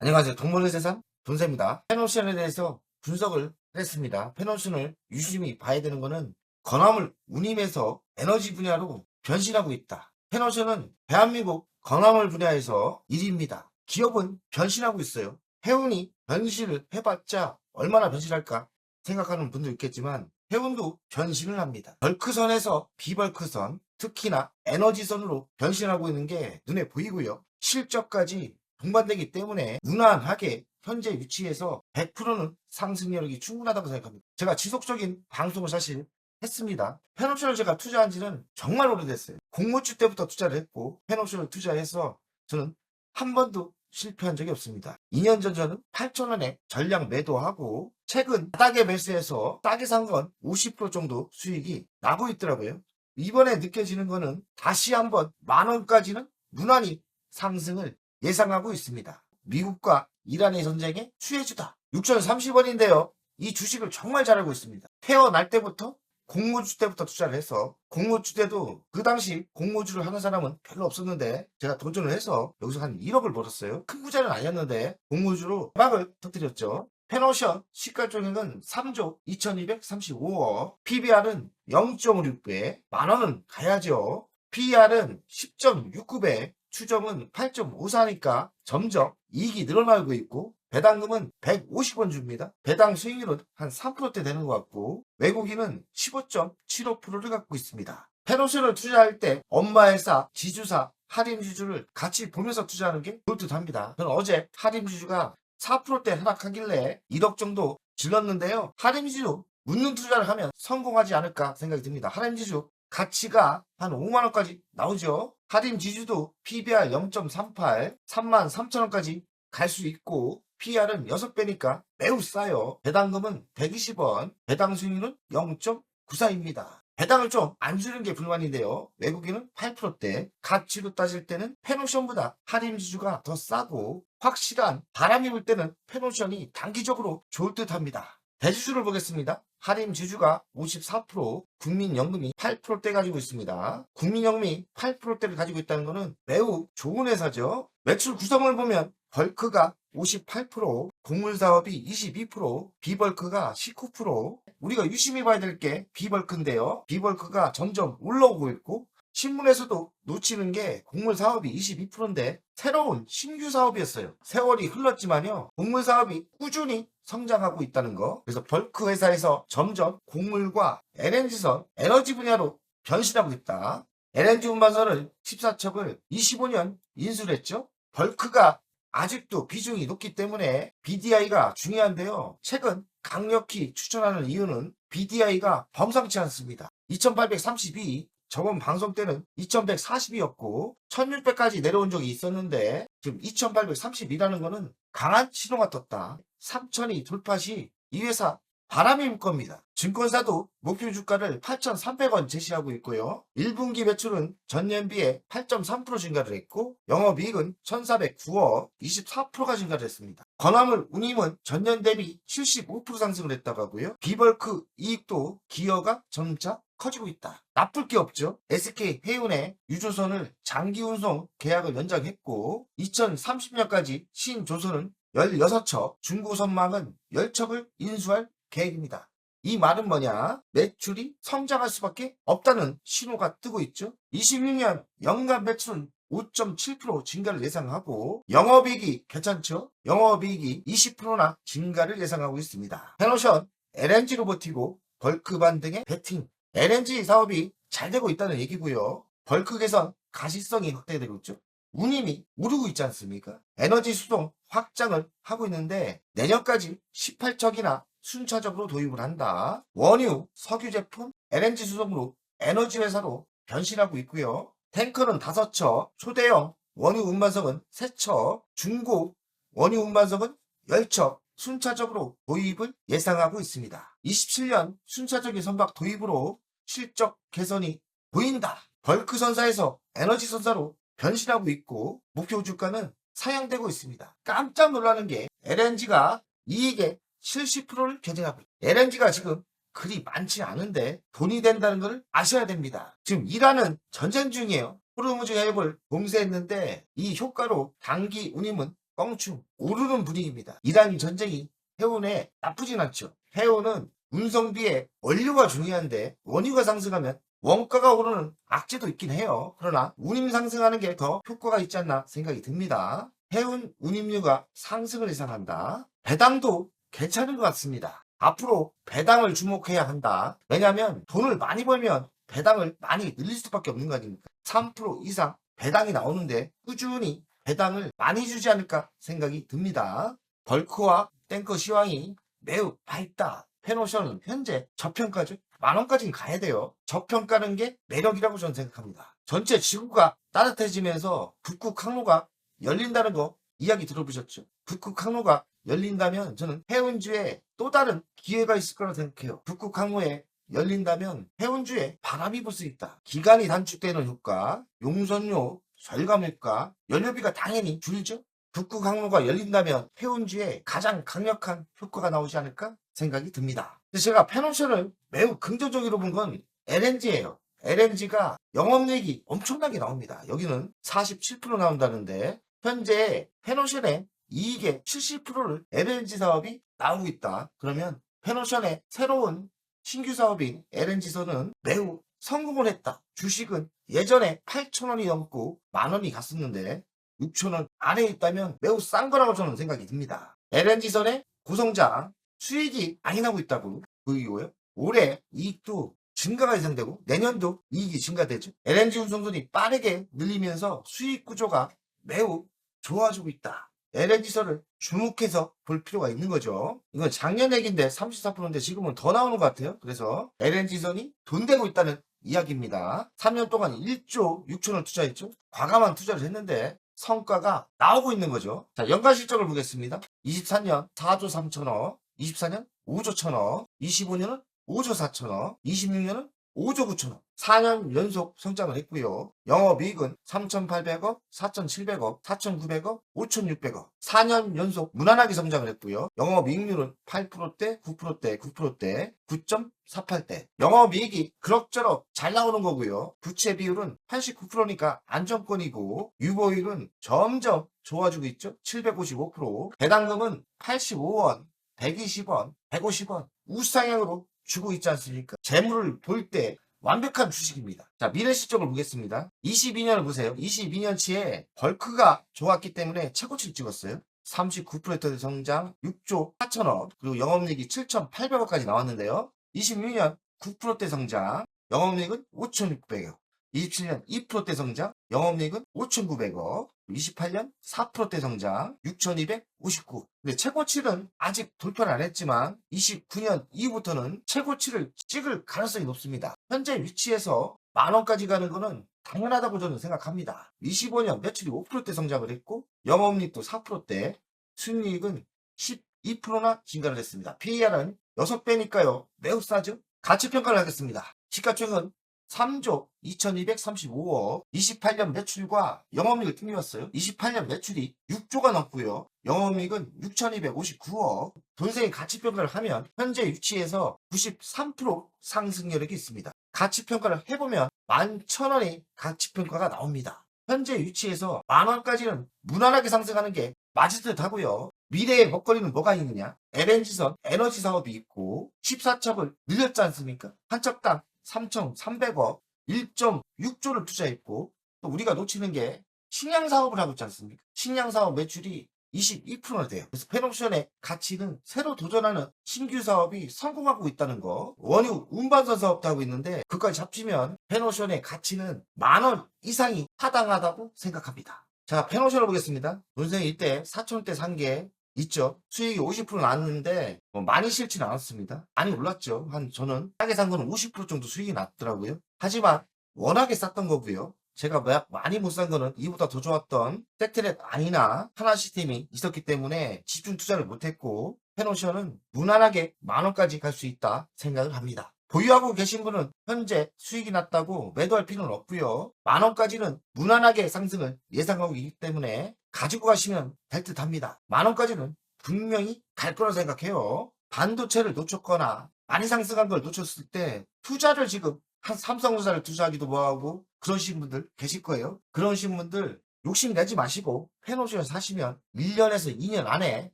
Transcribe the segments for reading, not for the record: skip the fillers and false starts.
안녕하세요. 돈버는 세상 돈세입니다. 페노션에 대해서 분석을 했습니다. 페노션을 유심히 봐야 되는 것은 건화물 운임에서 에너지 분야로 변신하고 있다. 페노션은 대한민국 건화물 분야에서 1위입니다. 기업은 변신하고 있어요. 해운이 변신을 해봤자 얼마나 변신할까 생각하는 분도 있겠지만 해운도 변신을 합니다. 벌크선에서 비벌크선, 특히나 에너지선으로 변신하고 있는 게 눈에 보이고요. 실적까지 동반되기 때문에 무난하게 현재 위치에서 100%는 상승 여력이 충분하다고 생각합니다. 제가 지속적인 방송을 사실 했습니다. 펜옵션을 제가 투자한 지는 정말 오래됐어요. 공모주 때부터 투자를 했고 펜옵션을 투자해서 저는 한 번도 실패한 적이 없습니다. 2년 전 저는 8,000원에 전량 매도하고 최근 바닥에 매수해서 싸게 산 건 50% 정도 수익이 나고 있더라고요. 이번에 느껴지는 거는 다시 한번 10,000원까지는 무난히 상승을 예상하고 있습니다. 미국과 이란의 전쟁의 수혜주다. 6,030원인데요. 이 주식을 정말 잘 알고 있습니다. 태어날 때부터 공모주 때부터 투자를 해서 공모주 때도 그 당시 공모주를 하는 사람은 별로 없었는데 제가 도전을 해서 여기서 한 1억을 벌었어요. 큰 부자는 아니었는데 공모주로 대박을 터뜨렸죠. 페노션 시가총액은 3조 2235억, PBR은 0.56배, 만원은 가야죠. PER은 10.69배, 추정은 8.54니까 점점 이익이 늘어나고 있고 배당금은 150원 줍니다. 배당 수익률은 한 3%대 되는 것 같고 외국인은 15.75%를 갖고 있습니다. 페노션을 투자할 때 엄마 회사, 지주사, 할인지주를 같이 보면서 투자하는 게 좋을 듯 합니다. 저는 어제 할인지주가 4%대 하락하길래 1억 정도 질렀는데요. 할인지주 묻는 투자를 하면 성공하지 않을까 생각이 듭니다. 할인지주 가치가 한 5만원까지 나오죠. 할인지주도 PBR 0.38, 33,000원까지 갈 수 있고 PR은 6배니까 매우 싸요. 배당금은 120원, 배당 수익률은 0.94입니다. 배당을 좀 안 주는 게 불만인데요. 외국인은 8%대, 가치로 따질 때는 페노션보다 할인지주가 더 싸고 확실한 바람이 불 때는 페노션이 단기적으로 좋을 듯 합니다. 대지수를 보겠습니다. 할인지주가 54%, 국민연금이 8%대 가지고 있습니다. 국민연금이 8%대를 가지고 있다는 것은 매우 좋은 회사죠. 매출 구성을 보면 벌크가 58%, 곡물사업이 22%, 비벌크가 19%. 우리가 유심히 봐야 될 게 비벌크인데요. 비벌크가 점점 올라오고 있고 신문에서도 놓치는 게 곡물사업이 22%인데 새로운 신규 사업이었어요. 세월이 흘렀지만요. 곡물사업이 꾸준히 성장하고 있다는 거. 그래서 벌크 회사에서 점점 곡물과 LNG선, 에너지 분야로 변신하고 있다. LNG 운반선을 14척을 25년 인수를 했죠. 벌크가 아직도 비중이 높기 때문에 BDI가 중요한데요. 최근 강력히 추천하는 이유는 BDI가 범상치 않습니다. 2832, 저번 방송 때는 2140이었고 1600까지 내려온 적이 있었는데 지금 2832라는 거는 강한 신호가 떴다. 3000이 돌파 시 이 회사 바람이 불 겁니다. 증권사도 목표 주가를 8,300원 제시하고 있고요. 1분기 매출은 전년비에 8.3% 증가를 했고 영업이익은 1,409억 24%가 증가를 했습니다. 건화물 운임은 전년 대비 75% 상승을 했다고 하고요. 비벌크 이익도 기여가 점차 커지고 있다. 나쁠 게 없죠. SK 해운의 유조선을 장기 운송 계약을 연장했고 2030년까지 신조선은 16척, 중고선망은 10척을 인수할 계획입니다. 이 말은 뭐냐? 매출이 성장할 수밖에 없다는 신호가 뜨고 있죠. 26년 연간 매출은 5.7% 증가를 예상하고 영업이익이 괜찮죠? 영업이익이 20%나 증가를 예상하고 있습니다. 페노션, LNG로 버티고 벌크반 등의 배팅, LNG 사업이 잘 되고 있다는 얘기고요. 벌크 개선 가시성이 확대되고 있죠. 운임이 오르고 있지 않습니까? 에너지 수송 확장을 하고 있는데 내년까지 18척이나 순차적으로 도입을 한다. 원유, 석유 제품, LNG 수송으로 에너지 회사로 변신하고 있고요. 탱커는 5척, 초대형 원유 운반선은 3척, 중고 원유 운반선은 10척 순차적으로 도입을 예상하고 있습니다. 27년 순차적인 선박 도입으로 실적 개선이 보인다. 벌크 선사에서 에너지 선사로 변신하고 있고 목표 주가는 상향되고 있습니다. 깜짝 놀라는 게 LNG가 이익의 70%를 경쟁하고 있다. LNG가 지금 그리 많지 않은데 돈이 된다는 걸 아셔야 됩니다. 지금 이란은 전쟁 중이에요. 호르무즈 해협을 봉쇄했는데 이 효과로 단기 운임은 껑충 오르는 분위기입니다. 이란 전쟁이 해운에 나쁘진 않죠. 해운은 운송비의 원료가 중요한데 원유가 상승하면 원가가 오르는 악재도 있긴 해요. 그러나 운임 상승하는 게 더 효과가 있지 않나 생각이 듭니다. 해운 운임료가 상승을 예상한다. 배당도 괜찮은 것 같습니다. 앞으로 배당을 주목해야 한다. 왜냐하면 돈을 많이 벌면 배당을 많이 늘릴 수밖에 없는 거 아닙니까? 3% 이상 배당이 나오는데 꾸준히 배당을 많이 주지 않을까 생각이 듭니다. 벌크와 탱커 시황이 매우 밝다. 페노션은 현재 저평가죠. 10,000원까지는 가야 돼요. 저평가는 게 매력이라고 저는 생각합니다. 전체 지구가 따뜻해지면서 북극 항로가 열린다는 거 이야기 들어보셨죠? 북극 항로가 열린다면 저는 해운주에 또 다른 기회가 있을 거라 생각해요. 북극 항로에 열린다면 해운주에 바람이 불 수 있다. 기간이 단축되는 효과, 용선료, 절감 효과, 연료비가 당연히 줄죠. 북극 항로가 열린다면 해운주에 가장 강력한 효과가 나오지 않을까 생각이 듭니다. 근데 제가 페노션을 매우 긍정적으로 본 건 LNG예요. LNG가 영업이익이 엄청나게 나옵니다. 여기는 47% 나온다는데 현재 페노션의 이익의 70%를 LNG 사업이 나오고 있다. 그러면 페노션의 새로운 신규 사업인 LNG선은 매우 성공을 했다. 주식은 예전에 8,000원이 넘고 10,000원이 갔었는데 6,000원 안에 있다면 매우 싼 거라고 저는 생각이 듭니다. LNG선의 구성장 수익이 많이 나고 있다고 보이고요. 올해 이익도 증가가 예상되고 내년도 이익이 증가되죠. LNG 운송선이 빠르게 늘리면서 수익 구조가 매우 좋아지고 있다. LNG선을 주목해서 볼 필요가 있는 거죠. 이건 작년 얘기인데 34%인데 지금은 더 나오는 것 같아요. 그래서 LNG선이 돈 되고 있다는 이야기입니다. 3년 동안 1조 6천을 투자했죠. 과감한 투자를 했는데 성과가 나오고 있는 거죠. 자, 연간 실적을 보겠습니다. 24년 4조 3천억, 24년 5조 1천억, 25년은 5조 4천억, 26년은 5조 9천억. 4년 연속 성장을 했고요. 영업이익은 3,800억, 4,700억, 4,900억, 5,600억. 4년 연속 무난하게 성장을 했고요. 영업이익률은 8%대, 9%대, 9%대, 9.48대. 영업이익이 그럭저럭 잘 나오는 거고요. 부채 비율은 89%니까 안정권이고 유보율은 점점 좋아지고 있죠. 755%. 배당금은 85원, 120원, 150원 우상향으로 주고 있지 않습니까? 재물을 볼 때 완벽한 주식입니다. 자, 미래 실적을 보겠습니다. 22년을 보세요. 22년치에 벌크가 좋았기 때문에 최고치를 찍었어요. 39% 성장, 6조 4천억, 그리고 영업이익이 7,800억까지 나왔는데요. 26년 9%대 성장, 영업이익은 5,600억. 27년 2%대 성장, 영업이익은 5,900억. 28년 4%대 성장, 6,259. 근데 최고치는 아직 돌파를 안 했지만 29년 이후부터는 최고치를 찍을 가능성이 높습니다. 현재 위치에서 10,000원까지 가는 거는 당연하다고 저는 생각합니다. 25년 매출이 5%대 성장을 했고 영업이익도 4%대, 순이익은 12%나 증가를 했습니다. PER은 6배니까요. 매우 싸죠? 가치평가를 하겠습니다. 시가총은 3조 2235억, 28년 매출과 영업이익을 띄웠어요. 28년 매출이 6조가 넘고요. 영업이익은 6259억. 돈세의 가치평가를 하면 현재 위치에서 93% 상승 여력이 있습니다. 가치평가를 해보면 11,000원의 가치평가가 나옵니다. 현재 위치에서 10,000원까지는 무난하게 상승하는 게 맞을 듯 하고요. 미래의 먹거리는 뭐가 있느냐? LNG선 에너지 사업이 있고 14척을 늘렸지 않습니까? 한 척당 3,300억, 1.6조를 투자했고 또 우리가 놓치는 게 식량 사업을 하고 있지 않습니까? 식량 사업 매출이 22%나 돼요. 그래서 페노션의 가치는 새로 도전하는 신규 사업이 성공하고 있다는 거. 원유 운반선 사업도 하고 있는데 그까지 합치면 페노션의 가치는 10,000원 이상이 타당하다고 생각합니다. 자, 페노션을 보겠습니다. 논생 이때 4,000원대 산 게 있죠. 수익이 50% 나왔는데 많이 싫지는 않았습니다. 많이 올랐죠. 저는 싸게 산 거는 50% 정도 수익이 났더라고요. 하지만 워낙에 쌌던 거고요. 제가 많이 못 산 거는 이보다 더 좋았던 섹트넷 아니나 하나 시스템이 있었기 때문에 집중 투자를 못했고 페노션은 무난하게 10,000원까지 갈 수 있다 생각을 합니다. 보유하고 계신 분은 현재 수익이 났다고 매도할 필요는 없고요. 10,000원까지는 무난하게 상승을 예상하고 있기 때문에 가지고 가시면 될 듯 합니다. 10,000원까지는 분명히 갈 거라 생각해요. 반도체를 놓쳤거나 많이 상승한 걸 놓쳤을 때 투자를 지금 한 삼성전자를 투자하기도 뭐하고 그러신 분들 계실 거예요. 그러신 분들 욕심 내지 마시고 펜옵션을 사시면 1년에서 2년 안에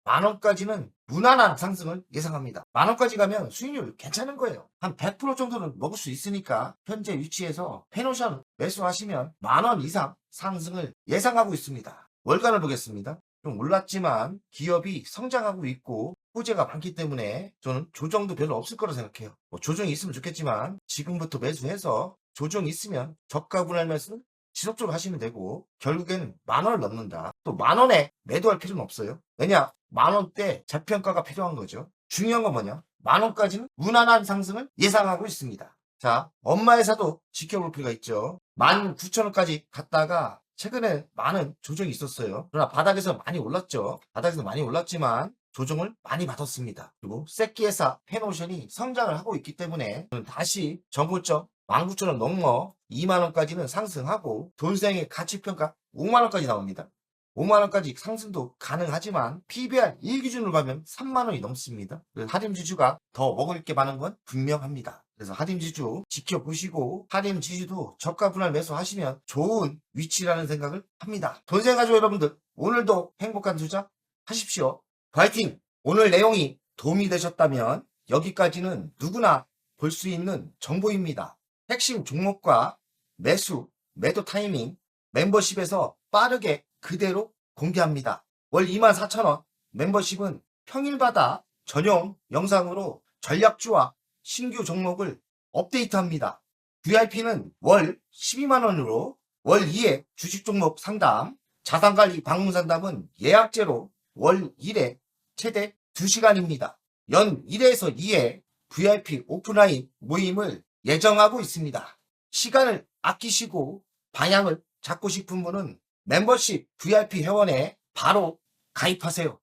만원까지는 무난한 상승을 예상합니다. 만원까지 가면 수익률 괜찮은 거예요. 한 100% 정도는 먹을 수 있으니까 현재 위치에서 펜옵션 매수하시면 만원 이상 상승을 예상하고 있습니다. 월간을 보겠습니다. 좀 올랐지만 기업이 성장하고 있고 호재가 많기 때문에 저는 조정도 별로 없을 거라 생각해요. 조정이 있으면 좋겠지만 지금부터 매수해서 조정이 있으면 저가 분할 매수는 지속적으로 하시면 되고 결국에는 만원을 넘는다. 또 만원에 매도할 필요는 없어요. 왜냐? 만원대 재평가가 필요한 거죠. 중요한 건 뭐냐? 만원까지는 무난한 상승을 예상하고 있습니다. 자, 엄마회사도 지켜볼 필요가 있죠. 19,000원까지 갔다가 최근에 많은 조정이 있었어요. 그러나 바닥에서 많이 올랐죠. 바닥에서 많이 올랐지만 조정을 많이 받았습니다. 그리고 새끼회사 펜옵션이 성장을 하고 있기 때문에 다시 정고점 19,000원 넘어 2만원까지는 상승하고 돈생의 가치평가 5만원까지 나옵니다. 5만원까지 상승도 가능하지만 PBR 1기준으로 가면 3만원이 넘습니다. 하림지주가 더 먹을 게 많은 건 분명합니다. 그래서 하림지주 지켜보시고 하림지주도 저가 분할 매수하시면 좋은 위치라는 생각을 합니다. 돈생 가족 여러분들 오늘도 행복한 투자 하십시오. 파이팅! 오늘 내용이 도움이 되셨다면 여기까지는 누구나 볼 수 있는 정보입니다. 핵심 종목과 매수, 매도 타이밍 멤버십에서 빠르게 그대로 공개합니다. 월 24,000원 멤버십은 평일마다 전용 영상으로 전략주와 신규 종목을 업데이트합니다. VIP는 월 12만원으로 월 2회 주식 종목 상담, 자산관리 방문 상담은 예약제로 월 1회 최대 2시간입니다. 연 1회에서 2회 VIP 오프라인 모임을 예정하고 있습니다. 시간을 아끼시고 방향을 잡고 싶은 분은 멤버십 VIP 회원에 바로 가입하세요.